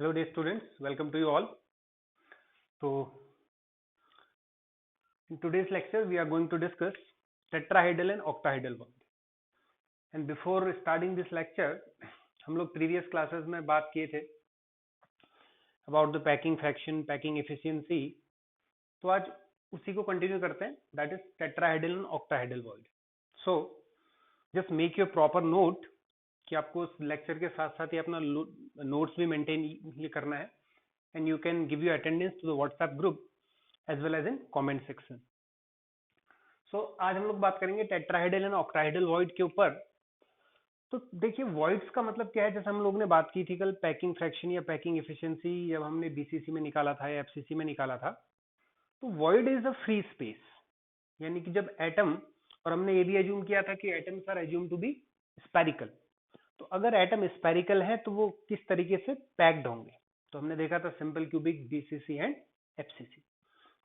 Hello dear students, welcome to you all. So in today's lecture we are going to discuss tetrahedral and octahedral bond. And before starting this lecture, हम लोग previous classes में बात किए थे about the packing fraction, packing efficiency. तो आज उसी को continue करते हैं, that is tetrahedral and octahedral void. So just make your proper note कि आपको उस लेक्चर के साथ साथ ही अपना नोट्स भी मेंटेन ये करना है and you can give you attendance to the WhatsApp group as well as in comment section. So आज हम लोग बात करेंगे टेट्राहेड्रल एंड ऑक्टाहेड्रल वॉइड के ऊपर. तो देखिए वॉइड्स का मतलब क्या है, जैसे हम लोग ने बात की थी कल पैकिंग फ्रैक्शन या पैकिंग एफिशिएंसी जब हमने बीसीसी में निकाला था या एफसीसी में निकाला था. तो void is a free space, यानी कि जब एटम, और हमने ये भी एज्यूम किया था कि atoms are assume to be spherical. तो अगर एटम स्पेरिकल है तो वो किस तरीके से पैक्ड होंगे, तो हमने देखा था simple cubic, BCC and FCC.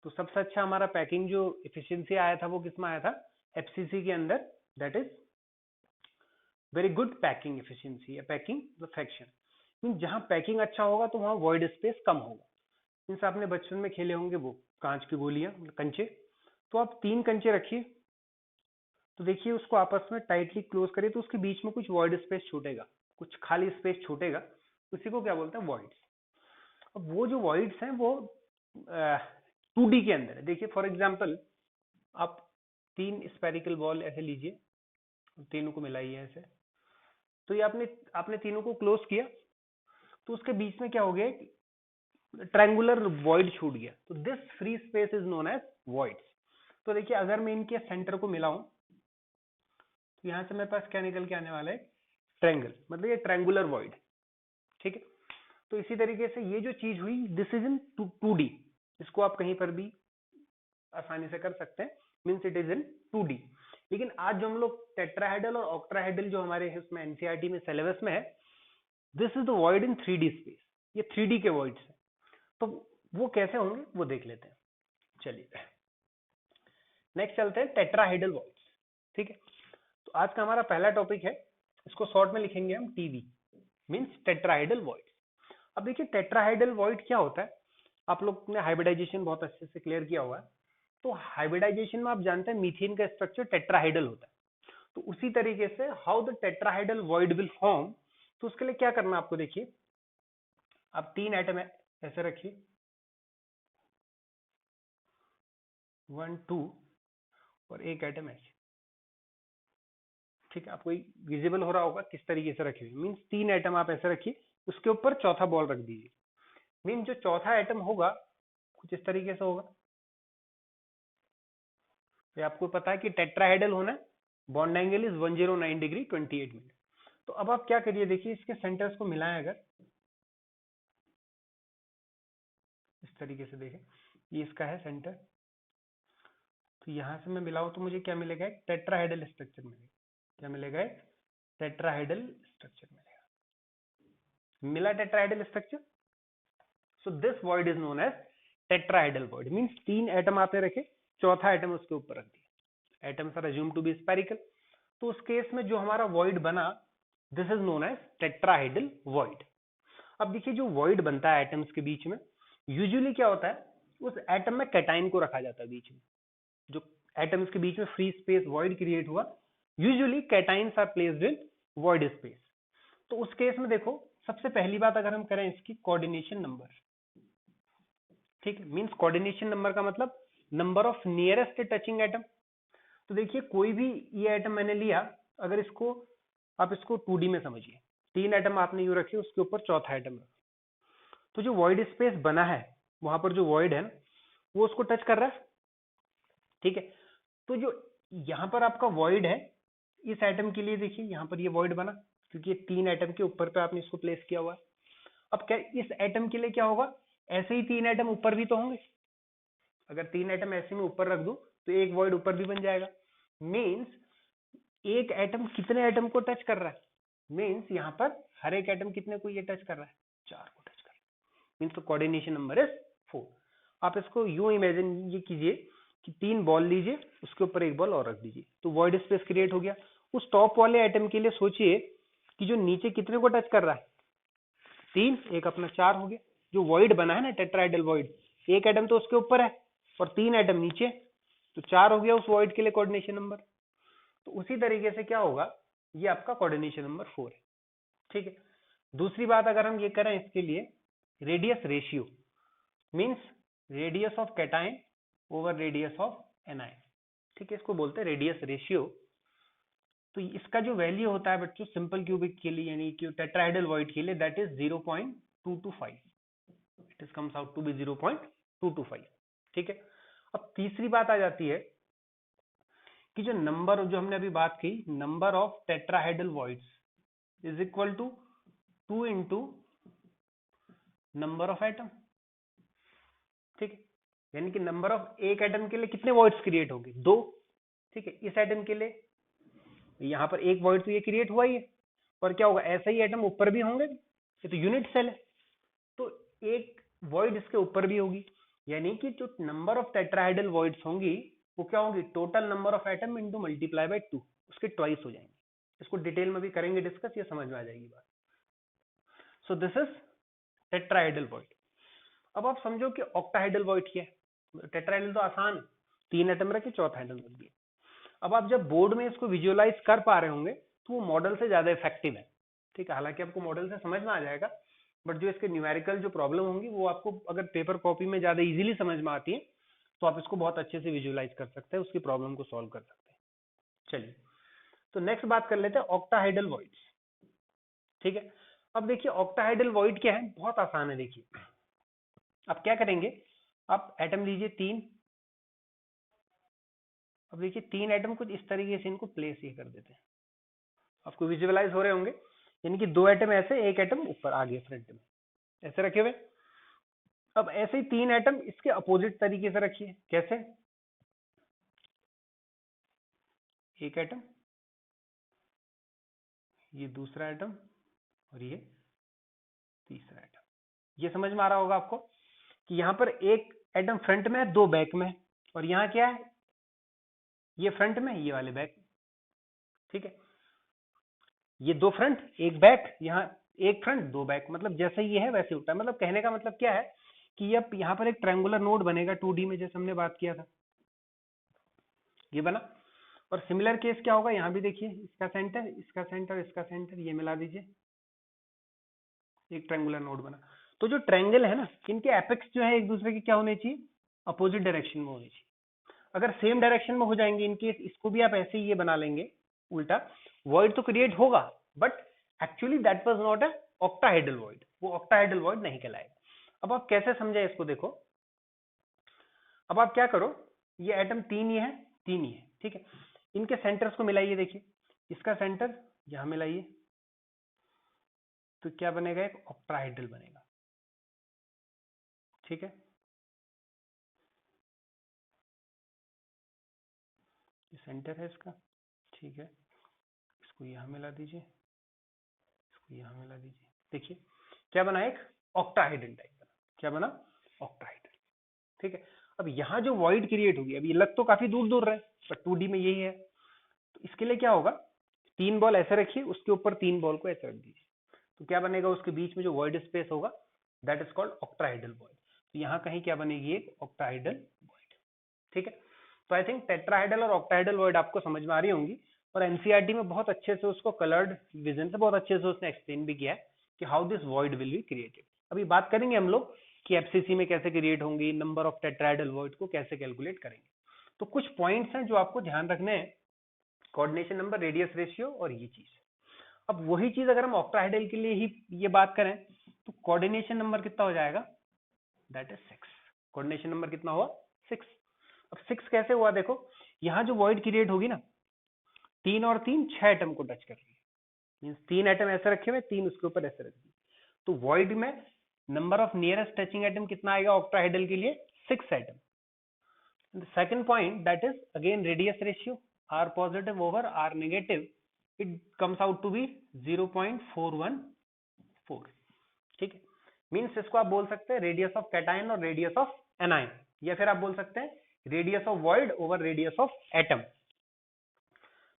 तो सबसे अच्छा हमारा पैकिंग जो एफिशिएंसी आया था वो किसमें आया था, एफसीसी के अंदर. That is very good packing efficiency या पैकिंग फ्रैक्शन. मीन जहां पैकिंग अच्छा होगा तो वहां वॉइड स्पेस कम होगा. मीन्स आपने बचपन में खेले होंगे वो कांच की गोलियां, कंचे. तो आप 3 कंचे रखिए, तो देखिए उसको आपस में टाइटली क्लोज करिए तो उसके बीच में कुछ वॉइड स्पेस छूटेगा, कुछ खाली स्पेस छूटेगा. उसी को क्या बोलते हैं, वॉइड्स. अब वो जो वॉइड्स हैं वो 2D के अंदर है. देखिए फॉर एग्जांपल आप 3 स्पेरिकल बॉल ऐसे लीजिए, तीनों को मिलाइए ऐसे. तो ये आपने तीनों को क्लोज किया तो उसके बीच में क्या हो गया, ट्रायंगुलर वॉइड छूट गया. तो this free space is known as voids. तो देखिए अगर मैं इनके सेंटर को मिलाऊं तो यहां से मेरे पास क्या निकल के आने वाला है, ट्रायंगल, मतलब ये ट्रायंगुलर वॉइड. ठीक है. तो इसी तरीके से ये जो चीज हुई, दिस इज इन 2D. इसको आप कहीं पर भी आसानी से कर सकते हैं, means it is in 2D. लेकिन आज जो हम लोग टेट्राहेड्रल और ऑक्टाहेड्रल जो हमारे उसमें एनसीईआरटी में सिलेबस में है, this is the void in 3D space. ये 3D के वॉइड्स हैं. तो वो कैसे होंगे वो देख लेते हैं. चलिए नेक्स्ट चलते हैं टेट्राहेड्रल वॉइड्स. ठीक है. तो आज का हमारा पहला टॉपिक है, इसको शॉर्ट में लिखेंगे हम टीवी, मींस टेट्राहेड्रल वॉइड. अब देखिए टेट्राहेड्रल वॉइड क्या होता है, आप लोग ने हाइब्रिडाइजेशन बहुत अच्छे से क्लियर किया हुआ है. तो हाइब्रिडाइजेशन में आप जानते हैं मीथेन का स्ट्रक्चर टेट्राहेड्रल होता है. तो उसी तरीके से how the tetrahedral void will form, तो उसके लिए क्या करना आपको, देखिए आप 3 एटम ऐसे रखिए, 1 2 और एक एटम ऐसे. ठीक है, आपको विजिबल हो रहा होगा किस तरीके से रखे हुए. मीन्स 3 एटम आप ऐसे रखिए, उसके ऊपर चौथा बॉल रख दीजिए. मीन जो चौथा एटम होगा कुछ इस तरीके से होगा. ये आपको पता है कि टेट्राहेड्रल होना, bond angle is 109 degree 28 minute. तो अब आप क्या करिए, देखिए इसके सेंटर्स को मिलाएं अगर इस तरीके से देखें, ये इसका है सेंटर. तो यहां से मैं मिलाऊं तो मुझे क्या मिलेगा, एक टेट्राहेड्रल स्ट्रक्चर मिलेगा. क्या मिलेगा, एक टेट्राहेड्रल स्ट्रक्चर मिलेगा. मिला tetrahedral structure. So this void is known as tetrahedral void. Means 3 atom आपने रखे, चौथा एटम उसके ऊपर रख दिया. Atoms are assume to be spherical. तो उस केस में जो हमारा वॉइड बना, this is known as tetrahedral void. अब देखिए जो वॉइड बनता है एटम्स के बीच में, यूजुअली क्या होता है, उस एटम में कैटाइन को रखा जाता है बीच में. जो एटम्स के बीच में फ्री स्पेस वॉइड क्रिएट हुआ, usually cations are placed in void space. तो उस केस में देखो, सबसे पहली बात अगर हम करें इसकी कोऑर्डिनेशन नंबर. ठीक है, मींस कोऑर्डिनेशन नंबर का मतलब number of nearest touching atom. तो देखिए कोई भी ये एटम मैंने लिया, अगर इसको आप इसको 2D में समझिए, 3 एटम आपने यू रखे, उसके ऊपर चौथा एटम रखा. तो जो वॉइड स्पेस बना है वहां पर जो वॉइड है ना, वो उसको टच कर रहा है. ठीक है. तो जो यहाँ पर आपका वॉइड है, इस एटम के लिए देखिए यहाँ पर ये वॉइड बना, क्योंकि ये 3 एटम के ऊपर पे आपने इसको प्लेस किया हुआ है. अब क्या इस एटम के लिए क्या होगा, ऐसे ही 3 एटम ऊपर भी तो होंगे. अगर 3 एटम ऐसे में ऊपर रख दूं तो एक वॉइड ऊपर भी बन जाएगा. मींस एक एटम कितने एटम को टच कर रहा है, मींस यहाँ पर हर एक एटम कितने को ये टच कर रहा है, 4 को टच कर रहा है. मींस तो कोऑर्डिनेशन नंबर इज 4. आप इसको यूं इमेजिन ये कीजिए कि 3 बॉल लीजिए, उसके ऊपर एक बॉल और रख दीजिए, तो वॉइड स्पेस क्रिएट हो गया. उस टॉप वाले एटम के लिए सोचिए कि जो नीचे कितने को टच कर रहा है, 3, एक अपना 4 हो गया। जो वॉइड बना है ना टेट्राहेड्रल वॉइड, एक एटम तो उसके ऊपर है और 3 एटम नीचे, तो 4 हो गया उस वॉइड के लिए कोऑर्डिनेशन नंबर। तो उसी तरीके से क्या होगा, ये आपका कोऑर्डिनेशन नंबर 4 है। ठीक है। दूसरी बात अगर हम ये करें इसके लिए, radius ratio means radius of cation over radius of anion. ठीक है, इसको बोलते हैं रेडियस रेशियो। तो इसका जो वैल्यू होता है बच्चों सिंपल क्यूबिक के लिए यानी कि टेट्राहेड्रल वॉइड के लिए, that is 0.225। It is comes out to be 0.225। ठीक है। अब तीसरी बात आ जाती है कि जो नंबर, जो हमने अभी बात की, number of tetrahedral voids is equal to 2 into number of atom. ठीक है, यानी कि नंबर ऑफ एक एटम के लिए कितने वॉइड्स क्रिएट होंगे, 2। ठीक है, इस एटम के लिए यहाँ पर एक वॉइड तो ये क्रिएट हुआ ही है, और क्या होगा, ऐसा ही एटम ऊपर भी होंगे, ये तो यूनिट सेल है, तो एक वॉइड इसके ऊपर भी होगी, यानी कि जो नंबर ऑफ टेट्राहेड्रल वॉइड्स होंगी वो क्या होंगी, total number of atom into multiply by 2, उसके ट्वाइस हो जाएंगे। इसको डिटेल में भी करेंगे डिस्कस, ये समझ में आ जाएगी बात। So this is tetrahedral void. अब आप समझो कि ऑक्टाहेड्रल वॉइड क्या है। टेट्राहेड्रल तो आसान है, 3 एटम रखे, चौथा एटम रख दिया। अब आप जब बोर्ड में इसको विजुअलाइज कर पा रहे होंगे तो वो मॉडल से ज्यादा इफेक्टिव है। ठीक है, हालांकि आपको मॉडल से समझ में आ जाएगा, बट जो इसके न्यूमेरिकल जो प्रॉब्लम होंगी वो आपको अगर पेपर कॉपी में ज्यादा इजीली समझ में आती है तो आप इसको बहुत अच्छे से विजुअलाइज कर सकते हैं, उसकी प्रॉब्लम को सॉल्व कर सकते हैं। चलिए, तो नेक्स्ट बात कर लेते हैं ऑक्टाहेड्रल वॉइड्स। ठीक है, अब देखिए ऑक्टाहेड्रल वॉइड क्या है, बहुत आसान है। देखिए आप क्या करेंगे, आप एटम लीजिए 3। अब देखिए 3 एटम कुछ इस तरीके से इनको प्लेस ये कर देते हैं, आपको विजुअलाइज हो रहे होंगे, यानी कि 2 एटम ऐसे, एक एटम ऊपर आगे फ्रंट में ऐसे रखे हुए। अब ऐसे ही 3 एटम इसके अपोजिट तरीके से रखिए। कैसे, एक एटम, ये दूसरा एटम, और ये तीसरा एटम। ये समझ में आ रहा होगा आपको कि यहाँ पर एक एटम फ्रंट में है, 2 बैक में है, और यहाँ क्या है, ये फ्रंट में, ये वाले बैक। ठीक है, ये 2 फ्रंट 1 बैक, यहाँ 1 फ्रंट 2 बैक, मतलब जैसे ये है वैसे उल्टा। मतलब कहने का मतलब क्या है कि अब यहाँ पर एक ट्रायंगुलर नोड बनेगा 2D में, जैसे हमने बात किया था, ये बना। और सिमिलर केस क्या होगा, यहाँ भी देखिए, इसका सेंटर, इसका सेंटर, इसका सेंटर, ये मिला दीजिए, एक ट्रायंगुलर नोड बना। तो जो ट्रायंगल है ना, इनके एपेक्स जो है एक दूसरे के क्या होने चाहिए, अपोजिट डायरेक्शन में होने चाहिए। अगर सेम डायरेक्शन में हो जाएंगे इनकेस, इसको भी आप ऐसे ही ये बना लेंगे उल्टा, वॉइड तो क्रिएट होगा, but actually that was not a octahedral void, वो ऑक्टाहेड्रल वॉइड नहीं कहलाएगा। अब आप कैसे समझे इसको, देखो अब आप क्या करो, ये एटम 3 ही है, 3 ही है। ठीक है, इनके सेंटर्स को मिलाइए। देखिए इसका सेंटर यहां मिलाइए, तो क्या बनेगा, एक ऑक्टाहेड्रल बनेगा। ठीक है, ये सेंटर है इसका। ठीक है, इसको यहां मिला दीजिए, इसको यहां मिला दीजिए। देखिए क्या बना, एक ऑक्टाहेड्रल टाइप बना। क्या बना, ऑक्टाहेड्रल। ठीक है, अब यहाँ जो वॉइड क्रिएट होगी, अब ये लग तो काफी दूर दूर रहे, पर 2D में यही है, तो इसके लिए क्या होगा, 3 बॉल ऐसे रखिए, उसके ऊपर 3 बॉल को ऐसे रख दीजिए, तो क्या बनेगा, उसके बीच में जो वॉइड स्पेस होगा that is called octahedral void. तो यहाँ कहीं क्या बनेगी, एक ऑक्टाहेड्रल वॉइड। ठीक है, तो आई थिंक टेट्राहेड्रल और ऑक्टाहेड्रल वॉइड आपको समझ में आ रही होंगी, और एनसीईआरटी में बहुत अच्छे से उसको कलर्ड विजन से बहुत अच्छे से उसने एक्सप्लेन भी किया है कि how this void will be created. अभी बात करेंगे हम लोग कि एफसीसी में कैसे क्रिएट होंगी, नंबर ऑफ टेट्राहेड्रल वॉइड को कैसे कैलकुलेट करेंगे। तो कुछ पॉइंट्स हैं जो आपको ध्यान रखने हैं, कोऑर्डिनेशन नंबर, रेडियस रेशियो, और ये चीज। अब वही चीज अगर हम ऑक्टाहेड्रल के लिए ही ये बात करें तो कोऑर्डिनेशन नंबर कितना हो जाएगा, दैट इज 6। कोऑर्डिनेशन नंबर कितना हुआ, 6। अब 6 कैसे हुआ, देखो यहाँ जो वॉइड क्रिएट होगी ना, 3 और 3 6 एटम को टच कर रही है, मींस 3 एटम ऐसे रखे हुए, 3 उसके ऊपर ऐसे रख दिए, तो वॉइड में number of nearest touching atom कितना आएगा ऑक्टाहेड्रल के लिए, 6 atom. The second point, that is again radius ratio, R positive over R negative, it comes out to be 0.414। ठीक है, मीन्स इसको आप बोल सकते हैं रेडियस ऑफ कैटायन और रेडियस ऑफ एनायन, या फिर आप बोल सकते हैं radius of void over radius of atom.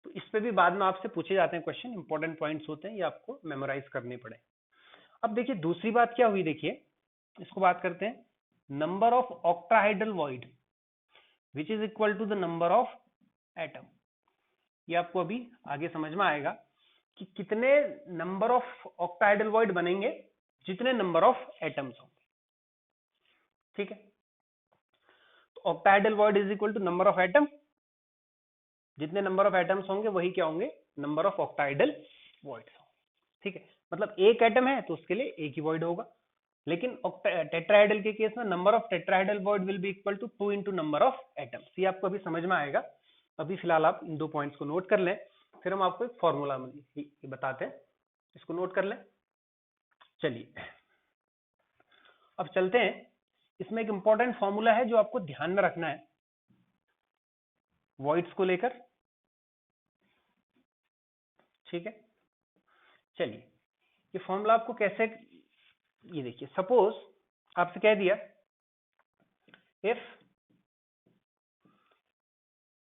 तो इस पे भी बाद में आपसे पूछे जाते हैं क्वेश्चन, इंपॉर्टेंट पॉइंट्स होते हैं, ये आपको मेमोराइज करने पड़े। अब देखिए दूसरी बात क्या हुई, देखिए इसको बात करते हैं, number of octahedral void which is equal to the number of atom. ये आपको अभी आगे समझ में आएगा कि कितने नंबर ऑफ ऑक्टाहाइड्रल वॉइड बनेंगे जितने नंबर ऑफ एटम्स होंगे। ठीक है, तो octahedral void is equal to number of atom, जितने नंबर ऑफ एटम्स होंगे वही क्या होंगे, नंबर ऑफ ऑक्टाहाइड्रल वॉइड्स होंगे। ठीक है, मतलब एक एटम है तो उसके लिए एक ही वॉइड होगा, लेकिन टेट्राहेड्रल के केस में number of tetrahedral void will be equal to 2 into number of atoms. ये आपको अभी समझ में आएगा। अभी फिलहाल आप इन 2 पॉइंट्स को नोट कर लें, फिर हम आपको एक फॉर्मूला बताते हैं, इसको नोट कर लें। चलिए अब चलते हैं, इसमें एक इंपॉर्टेंट फॉर्मूला है जो आपको ध्यान में रखना है वॉइड्स को लेकर। ठीक है, चलिए ये फॉर्मूला आपको कैसे, ये देखिए सपोज आपसे कह दिया if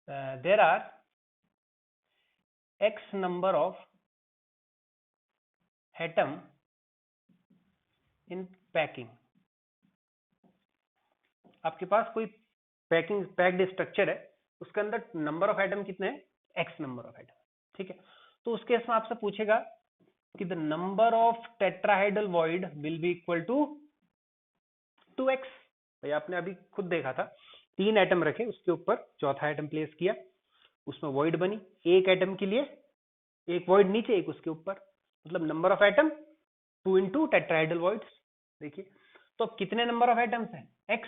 there are x number of atom in packing, आपके पास कोई पैक्ड स्ट्रक्चर है, उसके अंदर नंबर ऑफ एटम कितने हैं, x नंबर ऑफ एटम। ठीक है, तो उस केस में आपसे पूछेगा कि the number of tetrahedral void will be equal to 2x। भाई आपने अभी खुद देखा था, 3 एटम रखे, उसके ऊपर चौथा एटम प्लेस किया, उसमें वॉइड बनी, एक एटम के लिए एक वॉइड नीचे एक उसके ऊपर, मतलब number of atom 2 into tetrahedral voids. देखिए तो अब कितने नंबर ऑफ एटम्स हैं, x,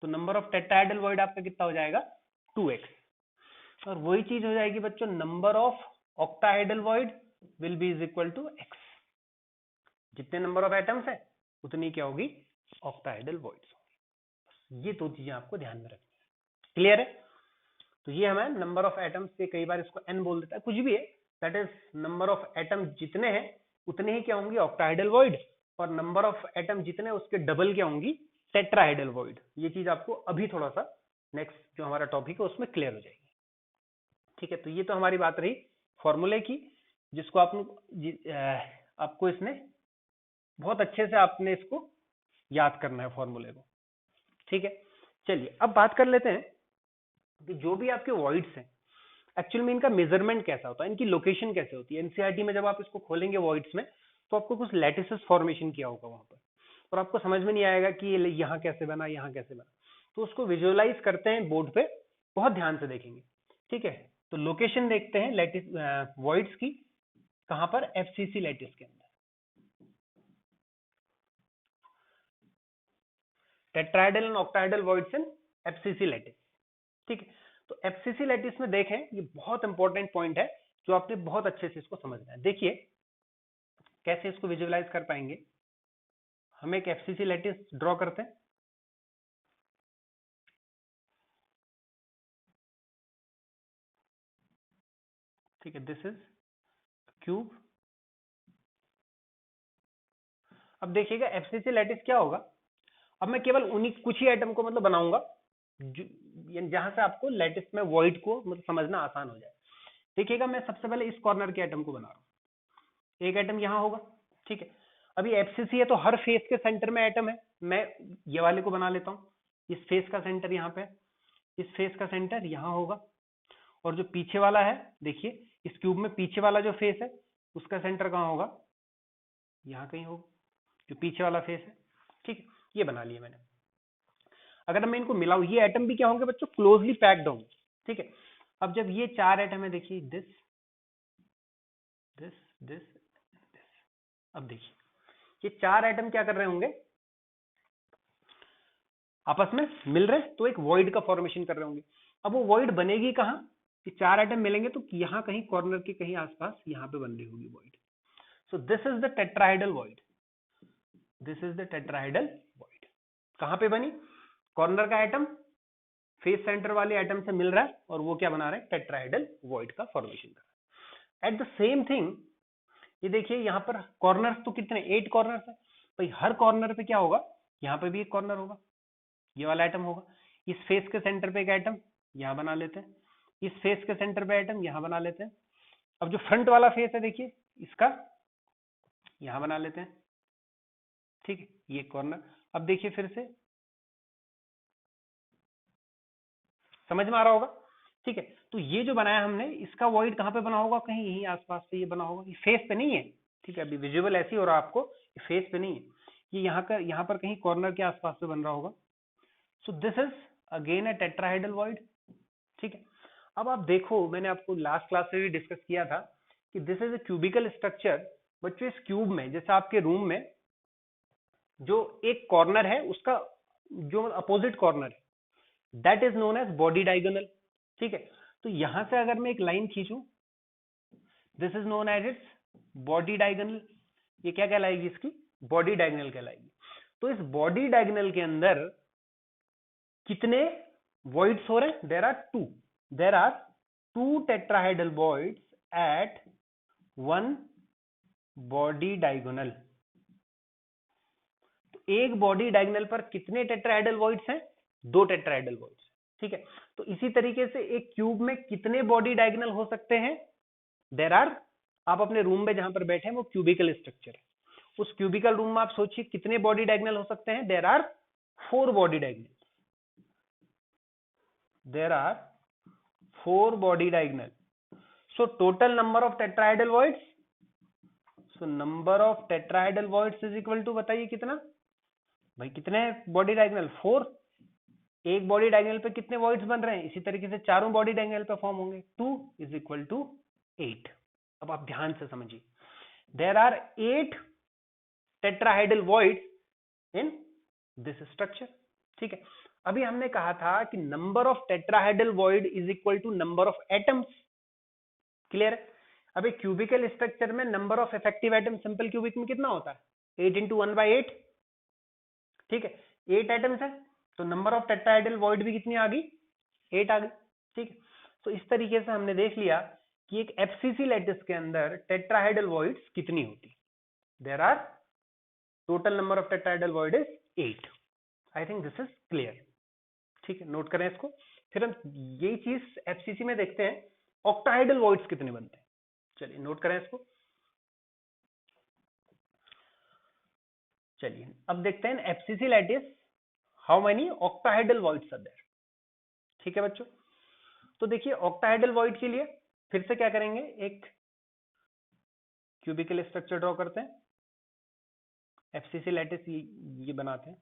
तो नंबर ऑफ टेट्राहेड्रल वॉइड आपका कितना हो जाएगा, 2x। और वही चीज हो जाएगी बच्चों, number of octahedral void will be is equal to x। जितने नंबर ऑफ एटम्स है उतनी क्या होगी, ऑक्टाहेड्रल वॉइड्स होगी। ये 2 चीजें आपको ध्यान में रखनी है। क्लियर है, तो ये हमें नंबर ऑफ एटम्स से, कई बार इसको n बोल देता है, कुछ भी है, that is number of atom जितने हैं उतने ही क्या होंगी, ऑक्टाहेड्रल वॉइड, और नंबर ऑफ एटम जितने उसके डबल क्या होंगी, टेट्राहेड्रल वॉइड। ये चीज आपको अभी थोड़ा सा नेक्स्ट जो हमारा टॉपिक है उसमें क्लियर हो जाएगी। ठीक है, तो ये तो हमारी बात रही फॉर्मूले की, जिसको आपको इसने बहुत अच्छे से आपने इसको याद करना है फॉर्मूले को। ठीक है, चलिए अब बात कर लेते हैं कि जो भी आपके वॉइड्स हैं एक्चुअल में इनका मेजरमेंट कैसा होता है, इनकी लोकेशन कैसे होती है। एनसीईआरटी में जब आप इसको खोलेंगे वॉइड्स में, तो आपको कुछ लैटिसेस फॉर्मेशन किया होगा वहां पर, और आपको समझ में नहीं आएगा कि ये यहाँ कैसे बना, यहाँ कैसे बना, तो उसको विजुअलाइज करते हैं बोर्ड पे, बहुत ध्यान से देखेंगे। ठीक है, तो लोकेशन देखते हैं लैटिस वॉइड्स की, कहां पर, एफसीसी लैटिस के अंदर, tetrahedral and octahedral voids in FCC lattice. ठीक है, तो एफसीसी लैटिस में देखें, ये बहुत इंपॉर्टेंट पॉइंट है जो आपने बहुत अच्छे से इसको समझना है। देखिए कैसे इसको विजुअलाइज कर पाएंगे, हम एक एफसीसी लैटिस ड्रॉ करते हैं। ठीक है, दिस इज क्यूब। अब देखिएगा एफसीसी लैटिस क्या होगा, अब मैं केवल उन्हीं कुछ ही आइटम को मतलब बनाऊंगा जहां से आपको लैटिस में वॉइड को मतलब समझना आसान हो जाए। देखिएगा मैं सबसे पहले इस कॉर्नर के आइटम को बना रहा हूं, एक आइटम यहां होगा। ठीक है, अभी एफसीसी है तो हर फेस के सेंटर में आइटम है, मैं ये वाले को बना लेता हूँ, इस फेस का सेंटर यहाँ पे, इस फेस का सेंटर यहाँ होगा, और जो पीछे वाला है, देखिए इस क्यूब में पीछे वाला जो फेस है उसका सेंटर कहाँ होगा, यहाँ कहीं होगा, जो पीछे वाला फेस है। ठीक है, ये बना लिया मैंने। अगर मैं इनको मिलाऊं, ये एटम भी क्या होंगे बच्चों, क्लोजली पैक्ड होंगे। ठीक है, अब जब ये 4 एटम है, देखिए दिस दिस दिस दिस, अब देखिए ये 4 एटम क्या कर रहे होंगे, आपस में मिल रहे, तो एक वॉइड का फॉर्मेशन कर रहे होंगे। अब वो वॉइड बनेगी कहाँ, कि 4 एटम मिलेंगे तो यहाँ कहीं कॉर्नर के कहीं आसपास यहाँ पे बन रही होगी void. So this is the tetrahedral void, this is the tetrahedral void. कहाँ पे बनी, कॉर्नर का एटम फेस सेंटर वाले एटम से मिल रहा है, और वो क्या बना रहे हैं, टेट्राहेड्रल वॉइड का फॉर्मेशन कर रहा है। एट द सेम थिंग ये देखिए यहाँ पर कॉर्नर्स तो कितने, 8 कॉर्नर्स है, भाई हर कॉर्नर पे क्या होगा, यहाँ पे भी एक कॉर्नर होगा, ये वाला एटम होगा, इस फेस के सेंटर पे एक एटम यहाँ बना लेते हैं, इस फेस के सेंटर पे एटम यहाँ बना लेते हैं। अब जो फ्रंट वाला फेस है देखिए इसका यहाँ बना लेते हैं, ठीक है, ये कॉर्नर। अब देखिए फिर से, समझ में आ रहा होगा, ठीक है। तो ये जो बनाया हमने, इसका वॉइड कहाँ पे बना होगा, कहीं यहीं आसपास से ये बना होगा, ये फेस पे नहीं है, ठीक है। अभी विजुअल ऐसे ही हो रहा है आपको, ये फेस पे नहीं है, ये यहाँ पर कहीं कॉर्नर के आसपास से बन रहा होगा। So this is again a tetrahedral void, ठीक है। अब आप देखो, मैंने आपको लास्ट क्लास में भी डिस्कस किया था कि this is a cubical structure. बच्चों इस क्यूब में, जैसे आपके रूम में जो एक कॉर्नर है, उसका जो अपोजिट कॉर्नर है, that is known as body diagonal, ठीक है। तो यहां से अगर मैं एक लाइन खींचूं, this is known as its body diagonal. ये क्या कहलाएगी, इसकी बॉडी डायगोनल कहलाएगी। तो इस बॉडी डायगोनल के अंदर कितने वॉइड्स हो रहे हैं, there are two tetrahedral voids at one body diagonal. तो एक बॉडी डायगोनल पर कितने टेट्राहेड्रल वॉइड्स हैं, दो टेट्राहेड्रल वॉइड्स, ठीक है। तो इसी तरीके से एक क्यूब में कितने बॉडी डायगोनल हो सकते हैं, देर आर, आप अपने रूम में जहां पर बैठे हैं वो क्यूबिकल स्ट्रक्चर है, उस क्यूबिकल रूम में आप सोचिए कितने बॉडी डायगोनल हो सकते हैं, there are 4 body diagonal, there are 4 body diagonal. So total number of tetrahedral voids, so number of tetrahedral voids is equal to, बताइए कितना भाई, कितने बॉडी डायगोनल, 4। एक बॉडी डायगोनल पे कितने वॉइड्स बन रहे हैं, इसी तरीके से चारों बॉडी डायगोनल पे फॉर्म होंगे, 2 इज इक्वल टू 8। अब आप ध्यान से समझिए, there are 8 tetrahedral voids in this structure, ठीक है। अभी हमने कहा था कि number of tetrahedral void is equal to number of atoms, clear है। अब एक क्यूबिकल स्ट्रक्चर में number of effective atom simple cubic में कितना होता है, 8 इंटू 1/8, ठीक है। 8 एटम्स है, तो नंबर ऑफ टेट्राहेड्रल वॉइड भी कितनी आ गई, 8 आ गई, ठीक है। तो इस तरीके से हमने देख लिया कि एक एफसीसी लैटिस के अंदर टेट्राहेड्रल वॉइड्स कितनी होती, there are total number of tetrahedral void is 8। I think this is clear, ठीक है। नोट करें इसको, फिर हम यही चीज एफसीसी में देखते हैं, ऑक्टाहेड्रल वॉइड्स कितने बनते हैं। चलिए नोट करें इसको। चलिए अब देखते हैं FCC lattice, how many octahedral voids are there, ठीक है बच्चों। तो देखिए ऑक्टाहेड्रल वॉइड के लिए फिर से क्या करेंगे, एक क्यूबिकल स्ट्रक्चर ड्रॉ करते हैं, एफसीसी लैटिस ये बनाते हैं।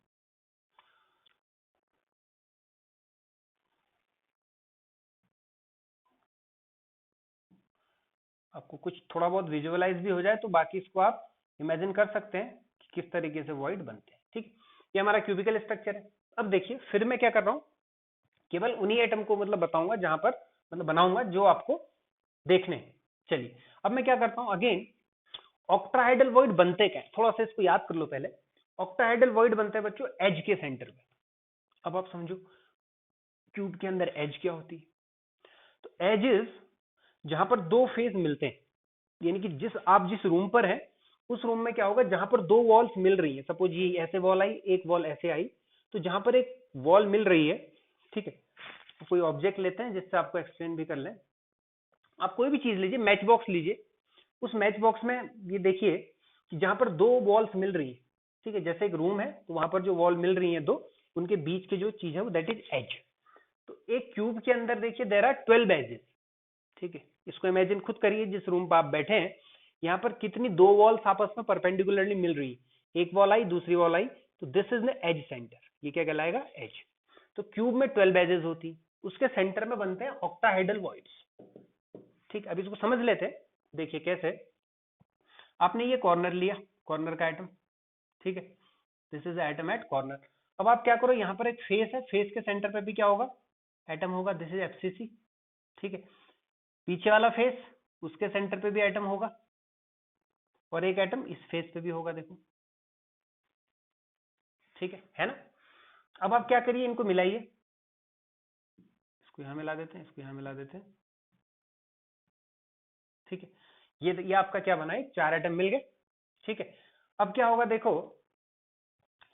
आपको कुछ थोड़ा बहुत विजुअलाइज भी हो जाए तो बाकी इसको आप इमेजिन कर सकते हैं कि किस तरीके से वॉइड बनते हैं, ठीक। ये हमारा क्यूबिकल स्ट्रक्चर है। अब देखिए फिर मैं क्या कर रहा हूँ, केवल उन्हीं एटम को मतलब बताऊंगा जहां पर मतलब बनाऊंगा जो आपको देखने हैं। चलिए अब मैं क्या करता हूं, अगेन ऑक्टाहेड्रल वॉइड बनते क्या है, थोड़ा सा इसको याद कर लो पहले। ऑक्टाहेड्रल वॉइड बनते हैं बच्चों एज के सेंटर में। अब आप समझो क्यूब के अंदर एज क्या होती है, तो एजेस जहां पर दो फेस मिलते हैं, यानी कि जिस रूम पर है उस रूम में क्या होगा, जहां पर दो वॉल्स मिल रही है, सपोज ये ऐसे वॉल आई, एक वॉल ऐसे आई, तो जहां पर एक वॉल मिल रही है, ठीक है। कोई ऑब्जेक्ट लेते हैं जिससे आपको एक्सप्लेन भी कर लें। आप कोई भी चीज लीजिए, मैच बॉक्स लीजिए, उस मैच बॉक्स में ये देखिए कि जहां पर दो वॉल्स मिल रही है, ठीक है, जैसे एक रूम है तो वहां पर जो वॉल मिल रही है दो, उनके बीच की जो चीज है वो दैट इज एज। तो एक क्यूब के अंदर देखिए देयर आर 12 एजेस, ठीक है। इसको इमेजिन खुद करिए, जिस रूम पर आप बैठे हैं यहाँ पर कितनी दो वॉल्स आपस में परपेंडिकुलरली मिल रही है, एक वॉल आई दूसरी वॉल आई, तो this is the edge centre, ये क्या कहलाएगा, एज। तो क्यूब में 12 एजेस होती, उसके सेंटर में बनते हैं ऑक्टाहेड्रल वॉइड्स, ठीक। अब इसको समझ लेते हैं, देखिए कैसे। आपने ये कॉर्नर लिया, कॉर्नर का एटम, ठीक है, this is atom at corner. अब आप क्या करो, यहाँ पर एक फेस है, फेस के सेंटर पे भी क्या होगा, एटम होगा, दिस इज एफसीसी, ठीक है। पीछे वाला फेस, उसके सेंटर पे भी एटम होगा, और एक एटम इस फेस पे भी होगा, देखो, ठीक है ना। अब आप क्या करिए, इनको मिलाइए, इसको यहां मिला देते हैं, इसको यहां मिला देते हैं, ठीक है। ये आपका क्या बना है, 4 एटम मिल गए, ठीक है। अब क्या होगा देखो,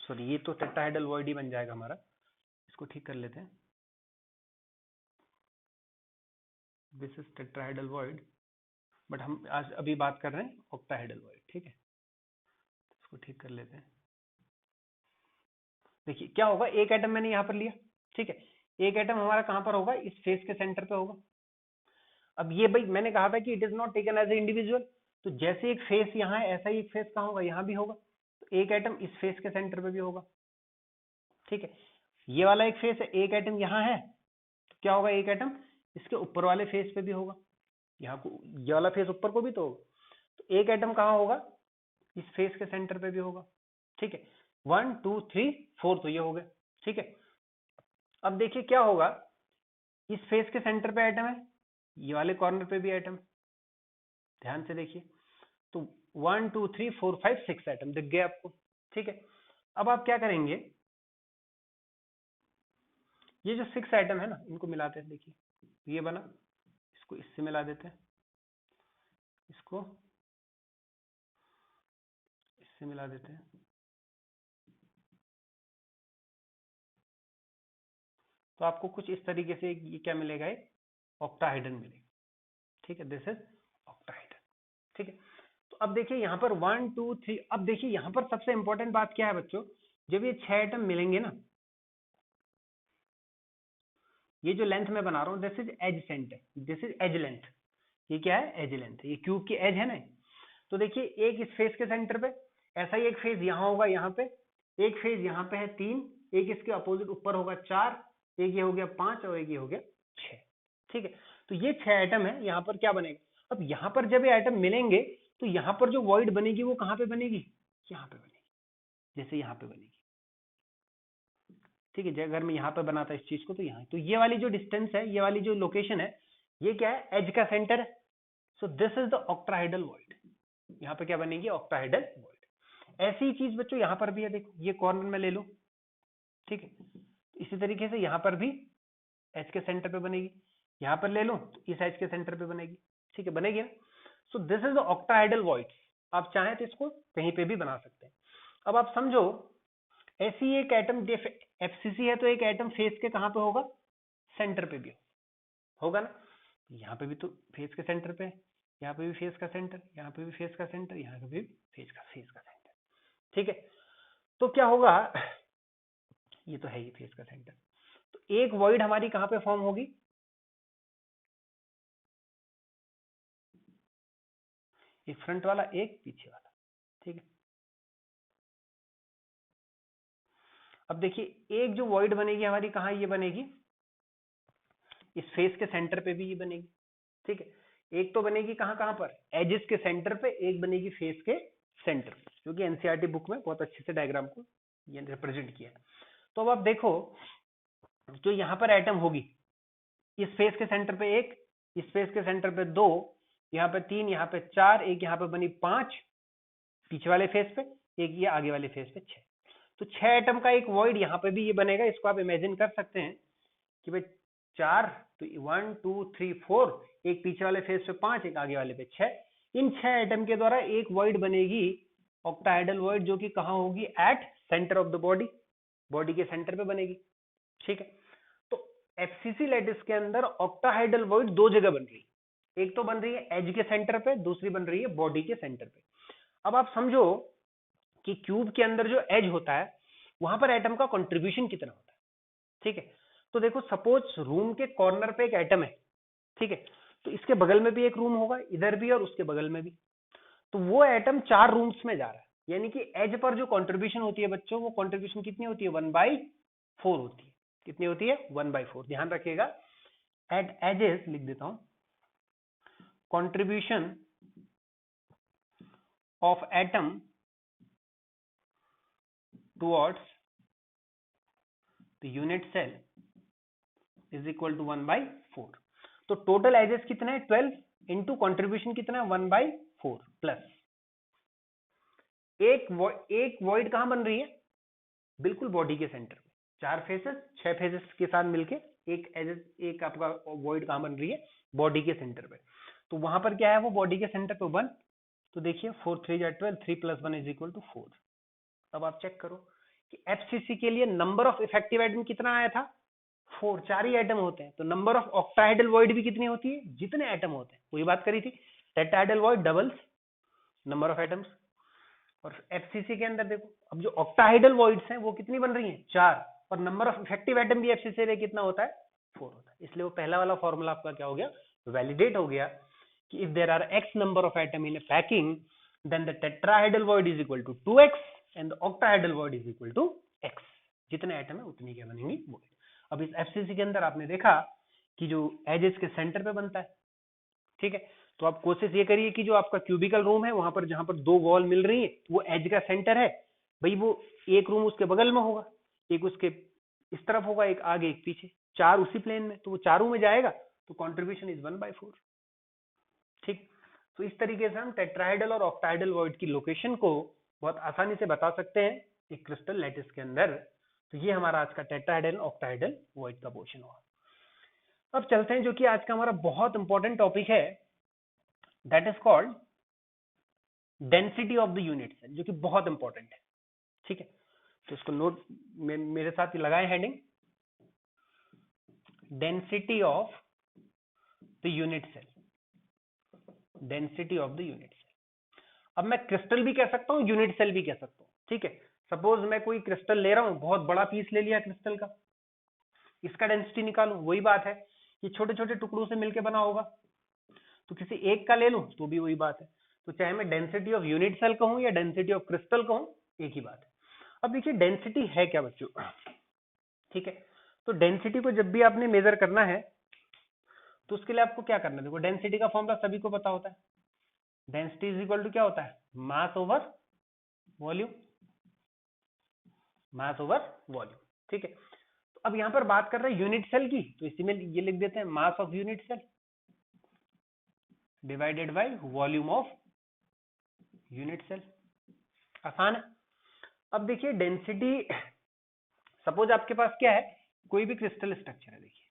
सॉरी ये तो टेट्राहेड्रल वॉइड ही बन जाएगा हमारा, इसको ठीक कर लेते हैं, this is tetrahedral void, but हम आज अभी बात कर रहे हैं ऑक्टाहेड्रल वॉइड, ठीक है। इसको ठीक कर लेते हैं, देखिए क्या होगा, एक एटम मैंने यहाँ पर लिया, ठीक है, एक एटम हमारा कहाँ पर होगा, इस फेस के सेंटर पे होगा। अब ये भाई मैंने कहा था कि it is not taken as a individual, तो जैसे एक फेस यहाँ है ऐसा ही एक फेस कहाँ होगा, यहाँ भी होगा, तो एक एटम इस फेस के सेंटर पे भी होगा, ठीक है। ये वाला एक फेस है, एक एटम यहाँ है, तो क्या होगा, एक एटम इसके ऊपर वाले फेस पे भी होगा, यहाँ को ये वाला फेस ऊपर को भी तो होगा, तो एक एटम कहाँ होगा, इस फेस के सेंटर पे भी होगा, ठीक है। 1 2 3 4 तो ये हो गए, ठीक है। अब देखिए क्या होगा, इस फेस के सेंटर पे एटम है, ये वाले कॉर्नर पे भी एटम, ध्यान से देखिए, तो 1 2 3 4 5 6 एटम दिख गए आपको, ठीक है। अब आप क्या करेंगे, ये जो 6 एटम है ना, इनको मिलाते हैं, देखिए ये बना, इसको इससे मिला देते हैं, इसको इससे मिला देते हैं, तो आपको कुछ इस तरीके से ये क्या मिलेगा, एक ऑक्टाहेड्रन मिलेगा, ठीक है, दिस इज ऑक्टाहेड्रन, ठीक है। तो अब देखिए यहाँ पर 1 2 3, अब देखिए यहाँ पर सबसे इंपॉर्टेंट बात क्या है बच्चों, जब ये 6 एटम मिलेंगे ना, ये जो लेंथ में बना रहा हूँ this is edge centre, this is edge length, ये क्या है, एज लेंथ, ये क्यूब की एज है ना। तो देखिए एक इस फेस के सेंटर पे, ऐसा ही एक फेस यहाँ होगा, यहाँ पे एक फेस यहाँ पे है 3, एक इसके अपोजिट ऊपर होगा 4, एक ये हो गया 5 और एक ये हो गया 6, ठीक है। तो ये 6 एटम है, यहाँ पर क्या बनेगा, अब यहाँ पर जब ये एटम मिलेंगे तो यहाँ पर जो वॉइड बनेगी वो कहाँ पे बनेगी, यहाँ पे बनेगी, जैसे यहाँ पे बनेगी, ठीक है। अगर मैं यहाँ पे बनाता इस चीज को तो यहाँ, तो ये वाली जो डिस्टेंस है, ये वाली जो लोकेशन है, ये क्या है, एज का सेंटर है, so this is the octahedral void, यहाँ पे क्या बनेगी, ऑक्टाहेड्रल वॉइड। ऐसी ही चीज बच्चों यहाँ पर भी है, देखो ये कॉर्नर में ले लो, ठीक है, इसी तरीके से यहाँ पर भी एच के सेंटर पे बनेगी, यहाँ पर ले लो तो इस एच के सेंटर पे बनेगी, ठीक है, बनेगी ना। So this is the octahedral void, आप चाहें तो इसको कहीं पे भी बना सकते हैं। अब आप समझो, ऐसी एक एटम एफसीसी है, तो एक एटम फेस के कहाँ पे होगा, सेंटर पे भी होगा ना, यहाँ पे भी तो फेस के सेंटर पे, यहाँ पे भी फेस का सेंटर, यहाँ पे भी फेस का सेंटर, यहाँ पे भी फेस का सेंटर, ठीक है। तो क्या होगा, ये तो है ही फेस का सेंटर, तो एक वॉइड हमारी कहाँ पे फॉर्म होगी, एक फ्रंट वाला एक पीछे वाला, ठीक है। अब देखिए एक जो वॉइड बनेगी हमारी कहाँ, ये बनेगी इस फेस के सेंटर पे भी ये बनेगी, ठीक है। एक तो बनेगी कहाँ कहाँ पर, एजेस के सेंटर पे, एक बनेगी फेस के सेंटर पे, क्योंकि एनसीईआरटी बुक में बहुत अच्छे से डायग्राम को ये रिप्रेजेंट किया है। तो अब आप देखो, जो यहाँ पर एटम होगी, इस फेस के सेंटर पे एक, इस फेस के सेंटर पे 2, यहाँ पे 3, यहाँ पे 4, एक यहाँ पे बनी 5 पीछे वाले फेस पे, एक ये आगे वाले फेस पे 6, तो 6 एटम का एक वॉइड यहाँ पे भी ये बनेगा। इसको आप इमेजिन कर सकते हैं कि भाई 4, तो 1 2 3 4, एक पीछे वाले फेस पे 5, एक आगे वाले पे 6, इन 6 एटम के द्वारा एक वॉइड बनेगी, ऑक्टाहेड्रल वॉइड, जो कि कहाँ होगी, at centre of the body, body के सेंटर पे बनेगी, ठीक है। तो एफसीसी लैटिस के अंदर ऑक्टाहेड्रल वॉइड दो जगह बन रही है, एक तो बन रही है एज के सेंटर पे, दूसरी बन रही है बॉडी के सेंटर पे। अब आप समझो कि क्यूब के अंदर जो एज होता है, वहां पर एटम का कंट्रीब्यूशन कितना होता है, ठीक है। तो देखो सपोज रूम के कॉर्नर पे एक एटम है, ठीक है, तो इसके बगल में भी एक रूम होगा, इधर भी और उसके बगल में भी, तो वो एटम 4 रूम्स में जा रहा है, यानी कि एज पर जो कंट्रीब्यूशन होती है बच्चों, वो कंट्रीब्यूशन कितनी होती है, 1/4 होती है। कितनी होती है, 1/4, ध्यान रखिएगा। एट एजेस लिख देता हूं, contribution of atom towards the unit cell is equal to 1/4। तो टोटल एजेस कितना है, 12, इंटू कॉन्ट्रीब्यूशन कितना है, 1/4 प्लस एक वॉइड कहां बन रही है, बिल्कुल बॉडी के सेंटर में, 4 फेसेस 6 फेसेस के साथ मिलके एक आपका वॉइड कहां बन रही है, बॉडी के सेंटर पे। तो वहां पर क्या है, वो बॉडी के सेंटर पे 1, तो देखिए 4 3 12, 3 + 1 इज इक्वल टू 4। अब आप चेक करो कि एफसीसी के लिए नंबर ऑफ इफेक्टिव एटम कितना आया था, 4, 4 ही एटम होते हैं। तो नंबर ऑफ ऑक्टाहेड्रल वॉइड भी कितनी होती है, जितने एटम होते हैं, वही बात करी थी, tetrahedral void doubles number of atoms, और एफसीसी के अंदर देखो, अब जो ऑक्टाहाइडल वॉइड्स हैं वो कितनी बन रही हैं, 4, और नंबर ऑफ इफेक्टिव एटम भी एफसीसी में कितना होता है, 4 होता है। इसलिए वो पहला वाला फॉर्मूला आपका क्या हो गया, वैलिडेट हो गया कि if there are x number of atom in a packing then the tetrahedral void is equal to 2x and the octahedral void is equal to x। जितने एटम है उतनी क्या बनेंगी वॉइड। अब इस एफसीसी के अंदर आपने देखा कि जो एज इसके सेंटर पे बनता है, ठीक है, तो आप कोशिश ये करिए कि जो आपका क्यूबिकल रूम है वहां पर जहां पर 2 वॉल मिल रही है वो एज का सेंटर है, भाई वो एक रूम उसके बगल में होगा, एक उसके इस तरफ होगा, एक आगे एक पीछे, 4 उसी प्लेन में, तो वो चारों में जाएगा, तो कॉन्ट्रीब्यूशन इज 1/4। ठीक, तो इस तरीके से हम टेट्राहाइडल और ऑक्टाहाइडल वॉइड की लोकेशन को बहुत आसानी से बता सकते हैं एक क्रिस्टल लैटिस के अंदर। तो ये हमारा आज का टेट्राहाइडल ऑक्टाहाइडल वॉइड का पोर्शन हुआ। अब चलते हैं जो कि आज का हमारा बहुत इंपॉर्टेंट टॉपिक है, that is called density of the unit cell, जो कि बहुत इंपॉर्टेंट है। ठीक है, तो इसको नोट मेरे साथ ही लगाए heading, density of the unit cell, density of the unit cell. अब मैं क्रिस्टल भी कह सकता हूं, यूनिट सेल भी कह सकता हूं। ठीक है, सपोज मैं कोई क्रिस्टल ले रहा हूं, बहुत बड़ा पीस ले लिया क्रिस्टल का, इसका डेंसिटी निकालूं, वही बात है कि छोटे छोटे टुकड़ों से मिलकर बना होगा, तो किसी एक का ले लूं तो भी वही बात है। तो चाहे मैं डेंसिटी ऑफ यूनिट सेल कहूं या डेंसिटी ऑफ क्रिस्टल कहूं, एक ही बात है। अब देखिए डेंसिटी है क्या बच्चों, ठीक है, तो डेंसिटी को जब भी आपने मेजर करना है तो उसके लिए आपको क्या करना है, देखो डेंसिटी का फॉर्मूला सभी को पता होता है, डेंसिटी इज इक्वल टू क्या होता है, मास ओवर वॉल्यूम, मास ओवर वॉल्यूम। ठीक है, तो अब यहां पर बात कर रहे हैं यूनिट सेल की, तो इसी में ये लिख देते हैं mass of unit cell divided by volume of unit cell. आसान है। अब देखिए डेंसिटी, सपोज आपके पास क्या है, कोई भी क्रिस्टल स्ट्रक्चर है, देखिए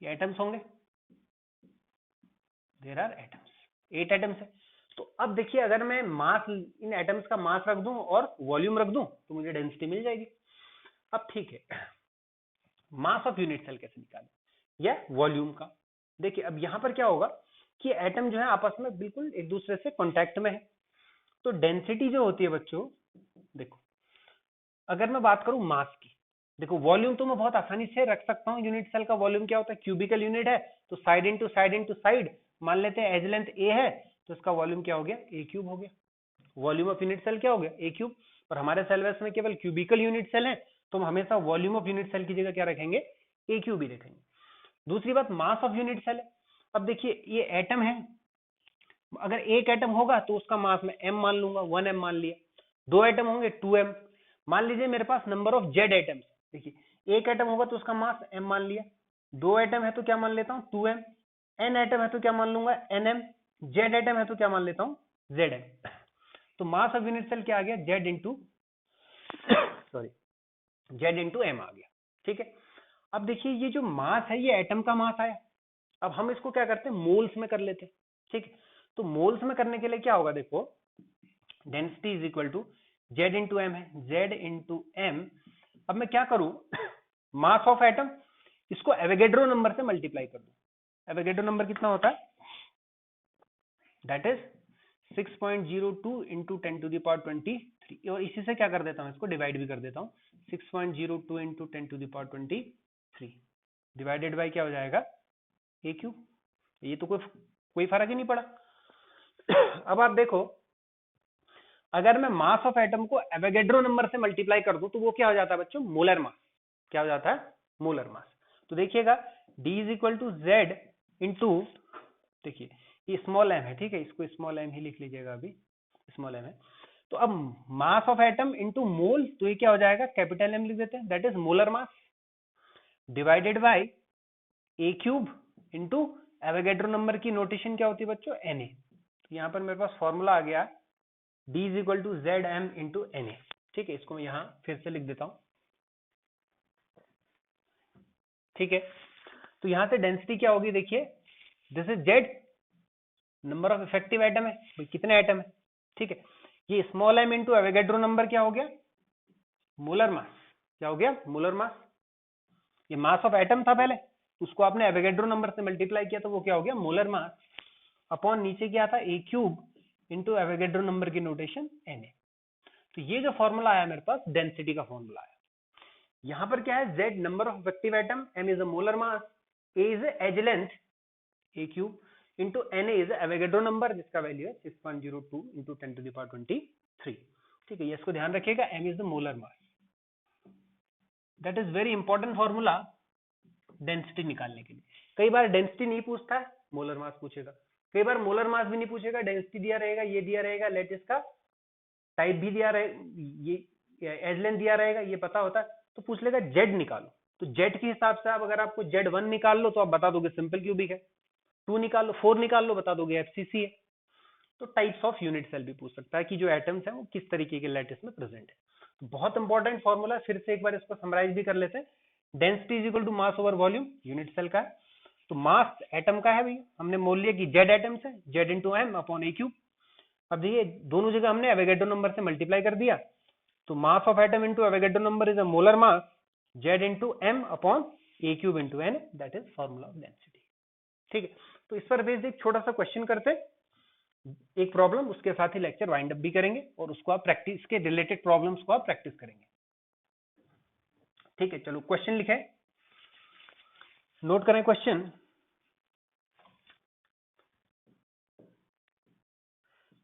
ये एटम्स होंगे, देयर आर एटम्स, 8 एटम्स है। तो अब देखिए अगर मैं मास, इन एटम्स का मास रख दूं और वॉल्यूम रख दूं तो मुझे डेंसिटी मिल जाएगी। अब ठीक है, मास ऑफ यूनिट सेल कैसे निकालें, या वॉल्यूम का। देखिए अब यहां पर क्या होगा कि एटम जो है आपस में बिल्कुल एक दूसरे से कांटेक्ट में है, तो डेंसिटी जो होती है बच्चों, देखो अगर मैं बात करूं मास की, देखो वॉल्यूम तो मैं बहुत आसानी से रख सकता हूं, यूनिट सेल का वॉल्यूम क्या होता है, क्यूबिकल यूनिट है, तो side into side into side, मान लेते हैं एज लेंथ ए है तो इसका वॉल्यूम क्या हो गया, ए क्यूब हो गया। वॉल्यूम ऑफ यूनिट सेल क्या हो गया, ए क्यूब। और हमारे सेल में केवल क्यूबिकल यूनिट सेल है, तो हम हमेशा वॉल्यूम ऑफ यूनिट सेल की जगह क्या रखेंगे, ए क्यूब ही रखेंगे। दूसरी बात मास ऑफ यूनिट सेल है। अब देखिए ये एटम है, अगर एक एटम होगा तो उसका मास मैं m मान लूंगा, 1m मान लिया, 2 एटम होंगे 2m, मान लीजिए मेरे पास नंबर ऑफ z एटम्स, देखिए एक एटम होगा तो उसका मास m मान लिया, 2 एटम है तो क्या मान लेता हूँ 2m, n एटम है तो क्या मान लूंगा nm, z एटम है तो क्या मान लेता हूँ zm। तो मास ऑफ यूनिट सेल क्या आ गया, z into sorry z into m आ गया। ठीक है, अब देखिए ये जो मास है ये एटम का मास आया, अब हम इसको क्या करते हैं मोल्स में कर लेते हैं। ठीक है, तो मोल्स में करने के लिए क्या होगा, देखो density is equal to Z into M है, जेड इंटू एम। अब मैं क्या करूं, मास ऑफ एटम, इसको एवोगैड्रो नंबर से मल्टीप्लाई कर दूं। एवोगैड्रो नंबर कितना होता है, that is 6.02 into 10 to the power 23, और इसी से क्या कर देता हूं, इसको डिवाइड भी कर देता हूं, 6.02 into 10 to the power 23 divided by क्या हो जाएगा, ए क्यूब। ये तो कोई फर्क ही नहीं पड़ा। अब आप देखो अगर मैं मास ऑफ एटम को एवोगैड्रो नंबर से मल्टीप्लाई कर दूं तो वो क्या हो जाता है बच्चों, मोलर मास। क्या हो जाता है, मोलर मास। तो देखिएगा D is equal to Z into, देखिए ये स्मॉल एम है, ठीक है, इसको स्मॉल एम ही लिख लीजिएगा, अभी स्मॉल एम है। तो अब मास ऑफ एटम इंटू मोल, तो ये क्या हो जाएगा, कैपिटल एम लिख देते हैं, that is molar mass divided by A cube into Avogadro number की नोटेशन क्या होती है बच्चों, Na। तो यहाँ पर मेरे पास फॉर्मूला आ गया D is equal to Z M into Na। ठीक है, इसको मैं यहाँ फिर से लिख देता हूँ। ठीक है, तो यहाँ से डेंसिटी क्या होगी, देखिए this is Z, number of effective atom है, भाई कितने एटम है। ठीक है, ये small m into Avogadro number क्या हो गया, मोलर मास। क्या हो गया, मोलर मास। ये मास ऑफ एटम था पहले, उसको आपने एवोगैड्रो नंबर से मल्टीप्लाई किया तो वो क्या हो गया, मोलर मास। अपॉन नीचे क्या था ए क्यूब इंटू एवोगैड्रो नंबर की नोटेशन Na। तो ये जो फॉर्मूला आया मेरे पास डेंसिटी का फॉर्मूला आया। यहां पर क्या है, Z number of active atom, M is a molar mass, A is edge length a cube into Na is Avogadro number जिसका वैल्यू है 6.02 इंटू 10⁻23। ठीक है, ये इसको ध्यान रखिएगा, M is the molar mass. That is very important formula density निकालने के लिए। कई बार डेंसिटी नहीं पूछता है, मोलर मास पूछेगा। कई बार मोलर मास भी नहीं पूछेगा, डेंसिटी दिया रहेगा, ये दिया रहेगा, लेटिस का टाइप भी दिया रहेगा, ये एज लेंथ दिया रहेगा, ये पता होता है, तो पूछ लेगा जेड निकालो। तो जेड के हिसाब से आप अगर आपको Z1 निकाल लो तो आप बता दोगे सिंपल क्यूबिक है, 2 निकाल लो, 4 निकाल लो, बता दोगे FCC है। तो टाइप्स ऑफ यूनिट सेल भी पूछ सकता है कि जो एटम्स हैं वो किस तरीके के लैटिस में प्रेजेंट है। तो बहुत इंपॉर्टेंट फॉर्मूला, फिर से एक बार इसको समराइज भी कर लेते हैं। Density is equal to mass over volume, unit cell का है। तो मास एटम का है भैया, हमने मोल लिया कि Z एटम्स है, Z into M upon a cube. अब देखिए दोनों जगह हमने एवोगैड्रो नंबर से मल्टीप्लाई कर दिया, तो mass of atom into Avogadro number is a molar mass, Z into M upon a cube into N, that is formula of density. ठीक है, तो इस पर बेस्ड एक छोटा सा क्वेश्चन करते हैं, एक प्रॉब्लम, उसके साथ ही लेक्चर वाइंड अप भी करेंगे और उसको आप प्रैक्टिस के रिलेटेड प्रॉब्लम्स को आप प्रैक्टिस करेंगे। ठीक है, चलो क्वेश्चन लिखें, नोट करें क्वेश्चन।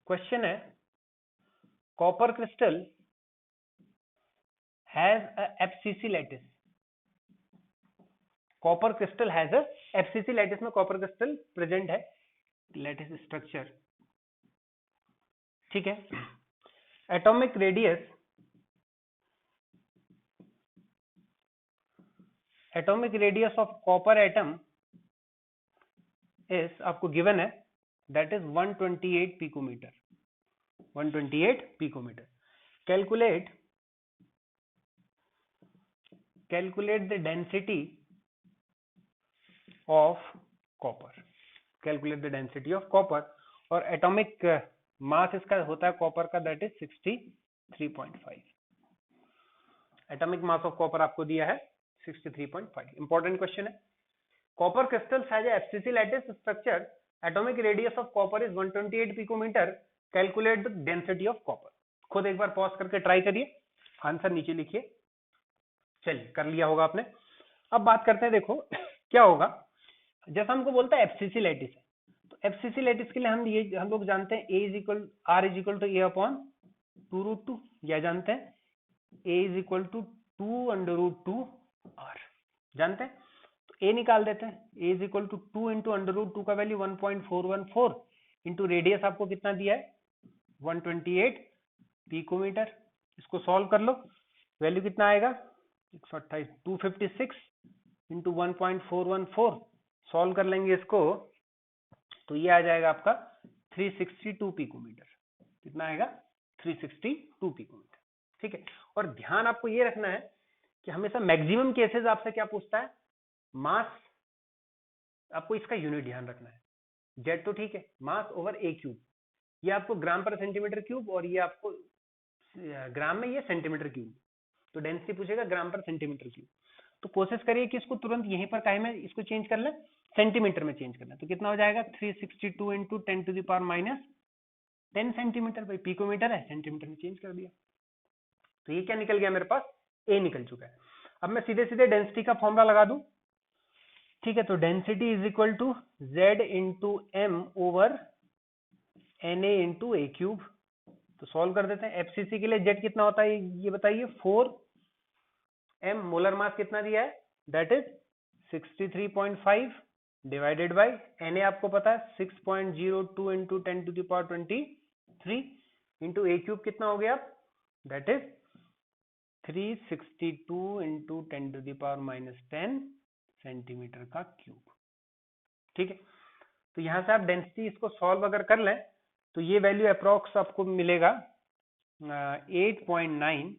क्वेश्चन है, copper crystal has a FCC lattice. Copper crystal has a FCC lattice में कॉपर क्रिस्टल प्रेजेंट है, लैटिस स्ट्रक्चर। ठीक है, atomic radius, atomic radius of copper atom is आपको गिवन है, that is 128 picometre, 128 picometre. Calculate the density of copper, calculate the density of copper. और atomic mass इसका होता है कॉपर का, that is 63.5। Atomic mass of copper आपको दिया है 63.5। इंपॉर्टेंट क्वेश्चन है। Copper crystals has a FCC lattice structure, atomic radius of copper is 128 picometre, calculate the density of copper. खुद एक बार पॉज करके ट्राई करिए, आंसर नीचे लिखिए। चलिए, कर लिया होगा आपने। अब बात करते हैं, देखो क्या होगा, जैसा हमको बोलता है FCC लैटिस है, तो FCC लैटिस के लिए हम लोग जानते हैं A is equal R is equal to A upon 2√2, यह जानते हैं, A is equal to 2√2 R जानते हैं। तो A निकाल देते हैं, A is equal to 2 into √2 का वैल्यू 1.414 इंटू रेडियस आपको कितना दिया है 128 पिकोमीटर। इसको सॉल्व कर लो, वैल्यू कितना आएगा 128, 256 इंटू 1.414, सॉल्व कर लेंगे इसको तो ये आ जाएगा आपका 362 पिकोमीटर। कितना आएगा 362 पिकोमीटर। ठीक है, और ध्यान आपको ये रखना है कि हमेशा मैक्सिमम केसेस आपसे क्या पूछता है, मास, आपको इसका यूनिट ध्यान रखना है। जेड तो ठीक है, मास ओवर ए क्यूब, ये आपको ग्राम पर सेंटीमीटर क्यूब, और ये आपको ग्राम में, ये सेंटीमीटर क्यूब, तो डेंसिटी पूछेगा ग्राम पर सेंटीमीटर क्यूब। तो कोशिश करिए कि इसको तुरंत यहीं पर काहे में इसको चेंज कर ले, सेंटीमीटर में चेंज करना। तो कितना हो जाएगा 362 into 10 to the power minus 10 centimetre, भाई पिकोमीटर है, सेंटीमीटर में चेंज कर दिया। तो ये क्या निकल गया मेरे पास, ए निकल चुका है। अब मैं सीधे सीधे डेंसिटी का फॉर्मूला लगा दूं। ठीक है, तो density is equal to Z into M over Na into a cube. तो सॉल्व कर देते हैं। FCC के लिए Z कितना होता है ये बताइए, 4m, मोलर मास कितना दिया है, that is 63.5 divided by Na आपको पता है 6.02 into 10 to the power 23 into a cube कितना हो गया, that is 362 into 10 to the power minus 10 centimetre का क्यूब। ठीक है, तो यहां से आप डेंसिटी इसको सॉल्व अगर कर लें तो ये वैल्यू अप्रोक्स आपको मिलेगा 8.9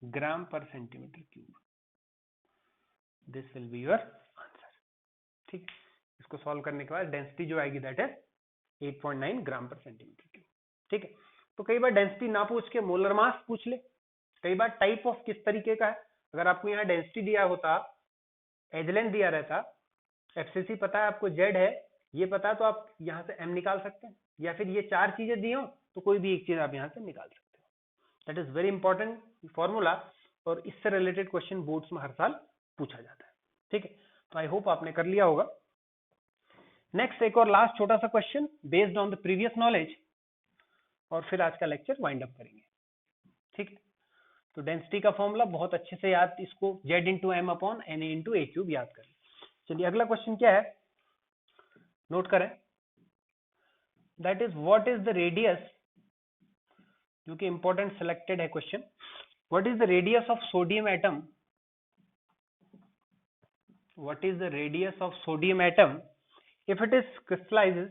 ग्राम पर centimetre cube. This will be your answer. ठीक है, इसको सॉल्व करने के बाद डेंसिटी जो आएगी दैट इज 8.9 ग्राम पर सेंटीमीटर क्यूब। ठीक है, तो कई बार डेंसिटी ना पूछ के मोलर मास पूछ ले, कई बार टाइप ऑफ किस तरीके का है। अगर आपको यहाँ डेंसिटी दिया होता, एज लेंथ दिया रहता, FCC पता है आपको Z है, ये पता है तो आप यहाँ से m निकाल सकते हैं, या फिर ये 4 चीजें दी हो तो कोई भी एक चीज आप यहाँ से निकाल सकते हो। That is very important formula, और इससे रिलेटेड क्वेश्चन बोर्ड्स में हर साल पूछा जाता है। ठीक है, तो आई होप आपने कर लिया होगा। नेक्स्ट एक और लास्ट छोटा सा question based on the previous knowledge, और फिर आज का लेक्चर वाइंड अप करेंगे। ठीक है, तो डेंसिटी का फॉर्मूला बहुत अच्छे से याद, इसको z into M upon N into a cube याद करें। चलिए अगला क्वेश्चन क्या है, नोट करें। That is what is the radius, जो कि इंपॉर्टेंट सिलेक्टेड है question. What is the radius of sodium atom, what is the radius of sodium atom if it is crystallizes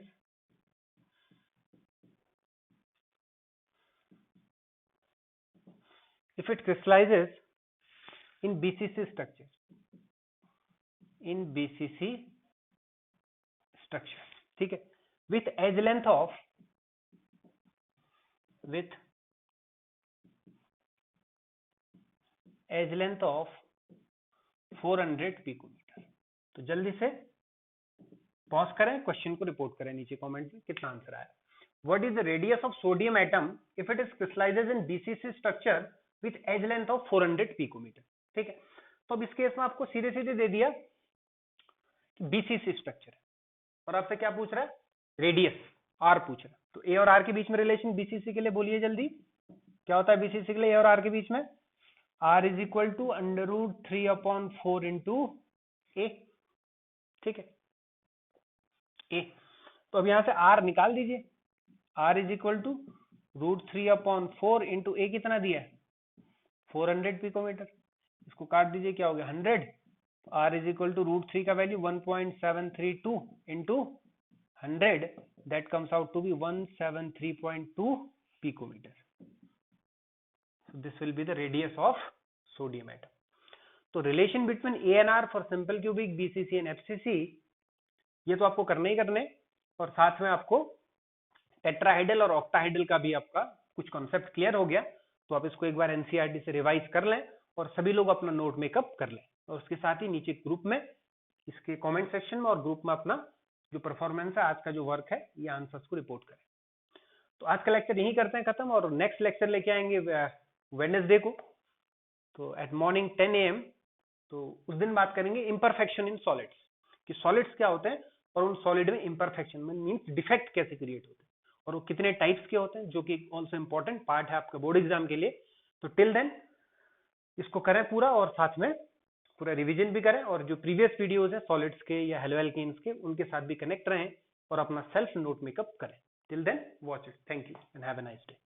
in BCC structure, ठीक है, with edge length of 400 picometre. तो जल्दी से pause करें, question को report करें नीचे कमेंट में कितना आंसर आया। What is the radius of sodium atom if it is crystallizes in BCC structure with edge length of 400 picometer. ठीक है, तो अब इस केस में आपको सीधे सीधे दे दिया बीसीसी स्ट्रक्चर, और आपसे क्या पूछ रहा है, रेडियस आर पूछ रहा है। तो ए और आर के बीच में रिलेशन बीसीसी के लिए बोलिए जल्दी, क्या होता है बीसीसी के लिए ए और आर के बीच में, r is equal to √3/4 into a. ठीक है, ए, तो अब यहां से r निकाल दीजिए, r is equal to √3/4 into a कितना दिया है 400 पिकोमीटर, इसको काट दीजिए क्या हो गया 100, r इज इक्वल टू √3 का value 1.732 into 100, that comes out to be 173.2 picometre. This will be the radius of sodium atom. तो relation between a and r for simple cubic, BCC and FCC, ये तो आपको करने ही करने, और साथ में आपको टेट्राहेड्रल और ऑक्टाहेड्रल का भी आपका कुछ कॉन्सेप्ट क्लियर हो गया। तो आप इसको एक बार एनसीईआरटी से रिवाइज कर लें और सभी लोग अपना नोट मेकअप कर लें, और उसके साथ ही नीचे ग्रुप में, इसके कमेंट सेक्शन में और ग्रुप में अपना जो परफॉर्मेंस है, आज का जो वर्क है, ये आंसर्स को रिपोर्ट करें। तो आज का लेक्चर यही करते हैं खत्म, और नेक्स्ट लेक्चर लेके आएंगे वेडनेसडे को, तो एट मॉर्निंग 10 AM। तो उस दिन बात करेंगे इम्परफेक्शन इन सॉलिड्स, कि सॉलिड्स क्या होते हैं और उन सॉलिड में इम्परफेक्शन में मींस डिफेक्ट कैसे क्रिएट होते हैं, और वो कितने टाइप्स के होते हैं, जो कि ऑल्सो इंपॉर्टेंट पार्ट है आपका बोर्ड एग्जाम के लिए। तो टिल देन इसको करें पूरा, और साथ में पूरा रिवीजन भी करें, और जो प्रीवियस वीडियोस है सॉलिड्स के या हेलोएल्केन्स के, उनके साथ भी कनेक्ट रहें और अपना सेल्फ नोट मेकअप करें। Till then watch it, thank you and have a nice day.